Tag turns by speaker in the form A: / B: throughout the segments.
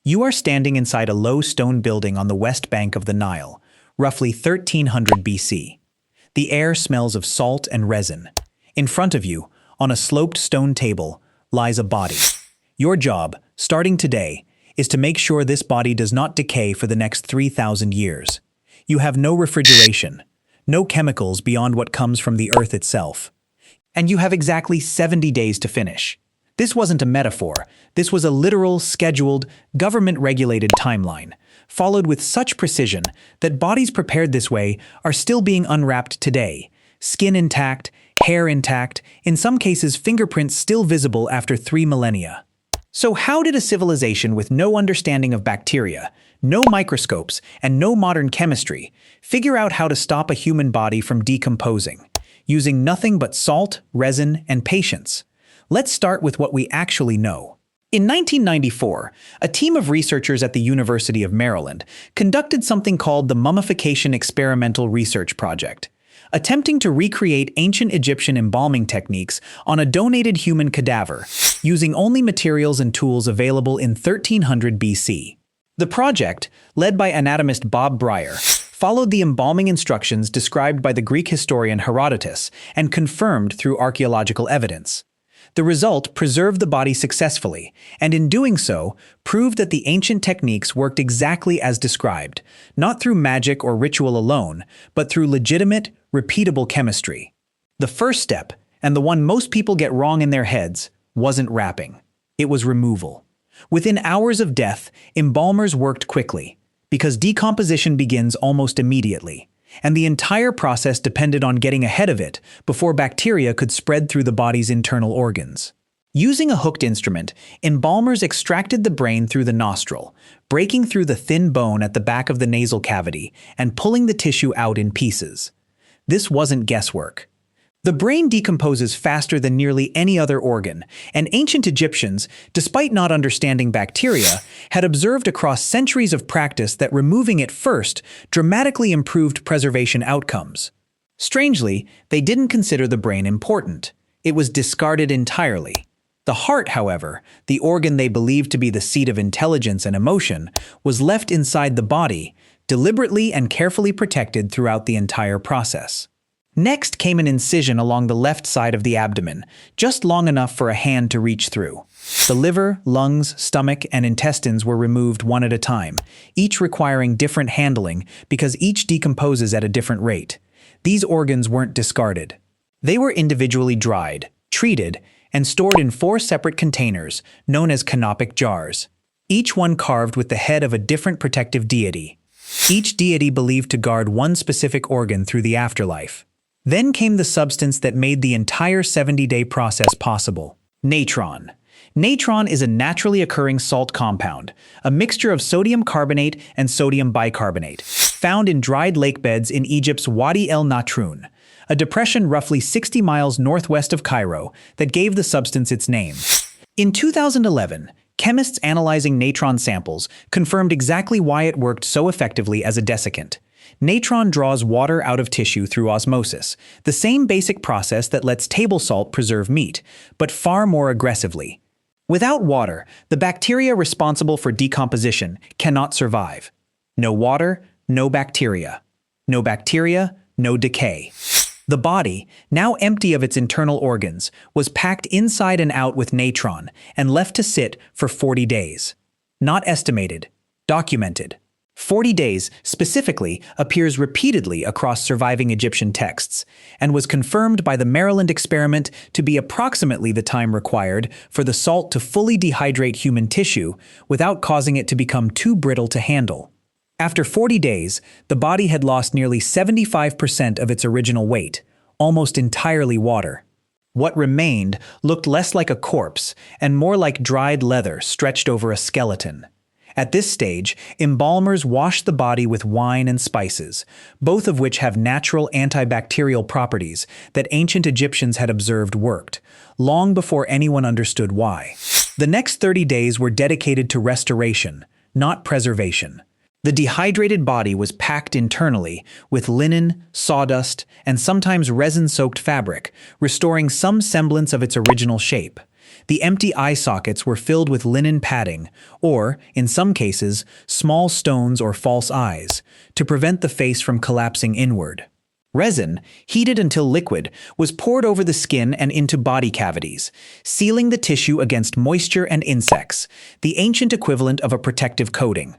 A: You are standing inside a low stone building on the west bank of the Nile, roughly 1300 BC. The air smells of salt and resin. In front of you, on a sloped stone table, lies a body. Your job, starting today, is to make sure this body does not decay for the next 3,000 years. You have no refrigeration, no chemicals beyond what comes from the earth itself. And you have exactly 70 days to finish. This wasn't a metaphor. This was a literal, scheduled, government-regulated timeline, followed with such precision that bodies prepared this way are still being unwrapped today. Skin intact, hair intact, in some cases fingerprints still visible after 3 millennia. So how did a civilization with no understanding of bacteria, no microscopes, and no modern chemistry figure out how to stop a human body from decomposing, using nothing but salt, resin, and patience? Let's start with what we actually know. In 1994, a team of researchers at the University of Maryland conducted something called the Mummification Experimental Research Project, attempting to recreate ancient Egyptian embalming techniques on a donated human cadaver, using only materials and tools available in 1300 BC. The project, led by anatomist Bob Breyer, followed the embalming instructions described by the Greek historian Herodotus and confirmed through archaeological evidence. The result preserved the body successfully, and in doing so, proved that the ancient techniques worked exactly as described, not through magic or ritual alone, but through legitimate, repeatable chemistry. The first step, and the one most people get wrong in their heads, wasn't wrapping. It was removal. Within hours of death, embalmers worked quickly, because decomposition begins almost immediately, and the entire process depended on getting ahead of it before bacteria could spread through the body's internal organs. Using a hooked instrument, embalmers extracted the brain through the nostril, breaking through the thin bone at the back of the nasal cavity and pulling the tissue out in pieces. This wasn't guesswork. The brain decomposes faster than nearly any other organ, and ancient Egyptians, despite not understanding bacteria, had observed across centuries of practice that removing it first dramatically improved preservation outcomes. Strangely, they didn't consider the brain important. It was discarded entirely. The heart, however, the organ they believed to be the seat of intelligence and emotion, was left inside the body, deliberately and carefully protected throughout the entire process. Next came an incision along the left side of the abdomen, just long enough for a hand to reach through. The liver, lungs, stomach, and intestines were removed one at a time, each requiring different handling because each decomposes at a different rate. These organs weren't discarded. They were individually dried, treated, and stored in 4 separate containers, known as canopic jars, each one carved with the head of a different protective deity. Each deity believed to guard one specific organ through the afterlife. Then came the substance that made the entire 70-day process possible: natron. Natron is a naturally occurring salt compound, a mixture of sodium carbonate and sodium bicarbonate, found in dried lake beds in Egypt's Wadi el Natrun, a depression roughly 60 miles northwest of Cairo that gave the substance its name. In 2011, chemists analyzing natron samples confirmed exactly why it worked so effectively as a desiccant. Natron draws water out of tissue through osmosis, the same basic process that lets table salt preserve meat, but far more aggressively. Without water, the bacteria responsible for decomposition cannot survive. No water, no bacteria. No bacteria, no decay. The body, now empty of its internal organs, was packed inside and out with natron and left to sit for 40 days. Not estimated, documented. 40 days, specifically, appears repeatedly across surviving Egyptian texts, and was confirmed by the Maryland experiment to be approximately the time required for the salt to fully dehydrate human tissue without causing it to become too brittle to handle. After 40 days, the body had lost nearly 75% of its original weight, almost entirely water. What remained looked less like a corpse and more like dried leather stretched over a skeleton. At this stage, embalmers wash the body with wine and spices, both of which have natural antibacterial properties that ancient Egyptians had observed worked, long before anyone understood why. The next 30 days were dedicated to restoration, not preservation. The dehydrated body was packed internally with linen, sawdust, and sometimes resin-soaked fabric, restoring some semblance of its original shape. The empty eye sockets were filled with linen padding, or, in some cases, small stones or false eyes, to prevent the face from collapsing inward. Resin, heated until liquid, was poured over the skin and into body cavities, sealing the tissue against moisture and insects, the ancient equivalent of a protective coating.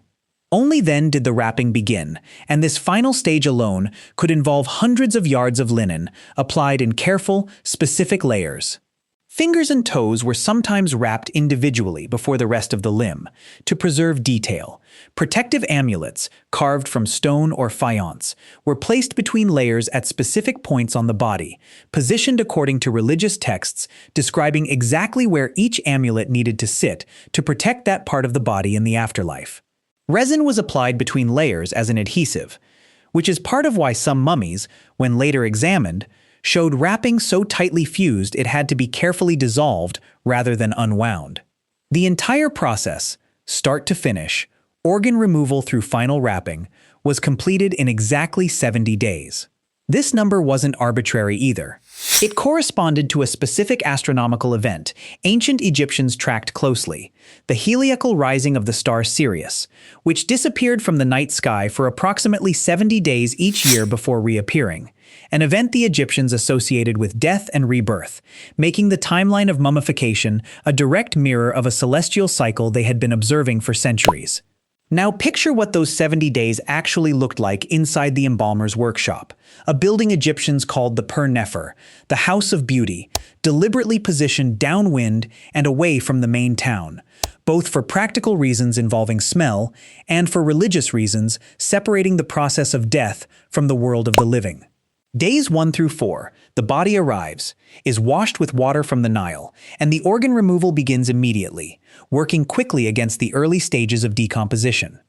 A: Only then did the wrapping begin, and this final stage alone could involve hundreds of yards of linen, applied in careful, specific layers. Fingers and toes were sometimes wrapped individually before the rest of the limb, to preserve detail. Protective amulets, carved from stone or faience, were placed between layers at specific points on the body, positioned according to religious texts describing exactly where each amulet needed to sit to protect that part of the body in the afterlife. Resin was applied between layers as an adhesive, which is part of why some mummies, when later examined, showed wrapping so tightly fused it had to be carefully dissolved rather than unwound. The entire process, start to finish, organ removal through final wrapping, was completed in exactly 70 days. This number wasn't arbitrary either. It corresponded to a specific astronomical event ancient Egyptians tracked closely, the heliacal rising of the star Sirius, which disappeared from the night sky for approximately 70 days each year before reappearing, an event the Egyptians associated with death and rebirth, making the timeline of mummification a direct mirror of a celestial cycle they had been observing for centuries. Now picture what those 70 days actually looked like inside the embalmer's workshop, a building Egyptians called the Per-Nefer, the House of Beauty, deliberately positioned downwind and away from the main town, both for practical reasons involving smell and for religious reasons separating the process of death from the world of the living. Days 1 through 4, the body arrives, is washed with water from the Nile, and the organ removal begins immediately, working quickly against the early stages of decomposition.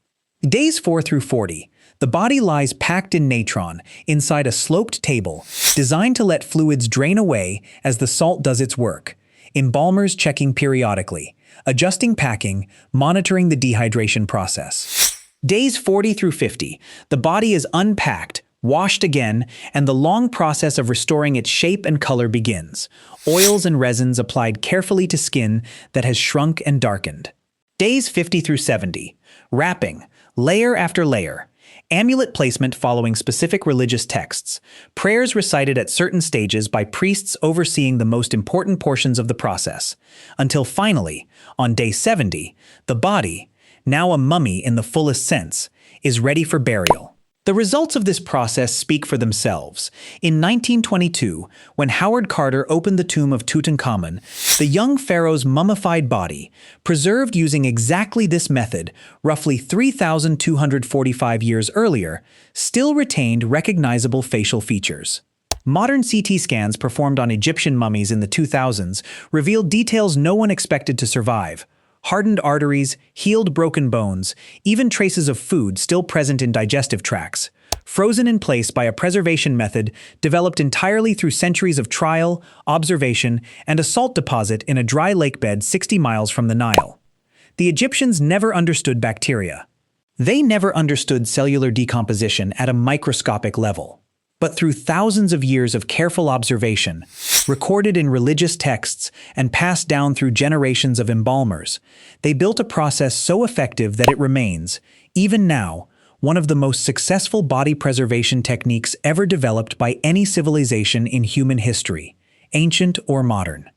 A: Days 4 through 40, the body lies packed in natron inside a sloped table, designed to let fluids drain away as the salt does its work, embalmers checking periodically, adjusting packing, monitoring the dehydration process. Days 40 through 50, the body is unpacked, washed again, and the long process of restoring its shape and color begins, oils and resins applied carefully to skin that has shrunk and darkened. Days 50 through 70, wrapping, layer after layer, amulet placement following specific religious texts, prayers recited at certain stages by priests overseeing the most important portions of the process, until finally, on day 70, the body, now a mummy in the fullest sense, is ready for burial. The results of this process speak for themselves. In 1922, when Howard Carter opened the tomb of Tutankhamun, the young pharaoh's mummified body, preserved using exactly this method roughly 3,245 years earlier, still retained recognizable facial features. Modern CT scans performed on Egyptian mummies in the 2000s revealed details no one expected to survive. Hardened arteries, healed broken bones, even traces of food still present in digestive tracts, frozen in place by a preservation method developed entirely through centuries of trial, observation, and a salt deposit in a dry lake bed 60 miles from the Nile. The Egyptians never understood bacteria. They never understood cellular decomposition at a microscopic level. But through thousands of years of careful observation, recorded in religious texts and passed down through generations of embalmers, they built a process so effective that it remains, even now, one of the most successful body preservation techniques ever developed by any civilization in human history, ancient or modern.